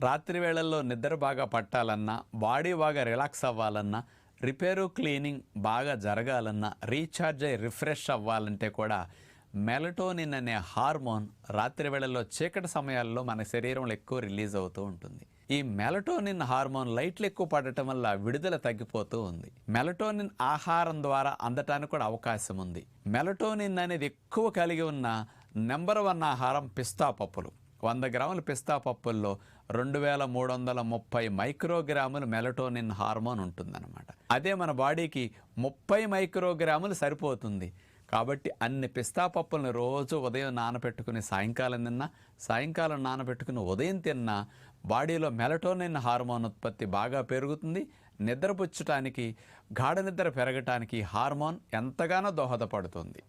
రాత్రి వేళల్లో నిద్ర బాగా పట్టాలన్నా, బాడీ బాగా రిలాక్స్ అవ్వాలన్నా, రిపేరు క్లీనింగ్ బాగా జరగాలన్నా, రీఛార్జ్ అయ్యి రిఫ్రెష్ అవ్వాలంటే కూడా మెలటోనిన్ అనే హార్మోన్ రాత్రి వేళల్లో చీకటి సమయాల్లో మన శరీరంలో ఎక్కువ రిలీజ్ అవుతూ ఉంటుంది. ఈ మెలటోనిన్ హార్మోన్ లైట్లు ఎక్కువ పడటం వల్ల విడుదల తగ్గిపోతూ ఉంది. మెలటోనిన్ ఆహారం ద్వారా అందటానికి కూడా అవకాశం ఉంది. మెలటోనిన్ అనేది ఎక్కువ కలిగి ఉన్న నెంబర్ 1 ఆహారం పిస్తా పప్పులు. 100 గ్రాముల పిస్తా పప్పుల్లో 2330 మైక్రోగ్రాములు మెలటోనిన్ హార్మోన్ ఉంటుందన్నమాట. అదే మన బాడీకి 30 మైక్రోగ్రాములు సరిపోతుంది. కాబట్టి అన్ని పిస్తా పప్పులను రోజు ఉదయం నానబెట్టుకుని సాయంకాలం తిన్నా, సాయంకాలం నానబెట్టుకుని ఉదయం తిన్నా బాడీలో మెలటోనిన్ హార్మోన్ ఉత్పత్తి బాగా పెరుగుతుంది. నిద్రపుచ్చటానికి, గాఢ నిద్ర పెరగటానికి హార్మోన్ ఎంతగానో దోహదపడుతుంది.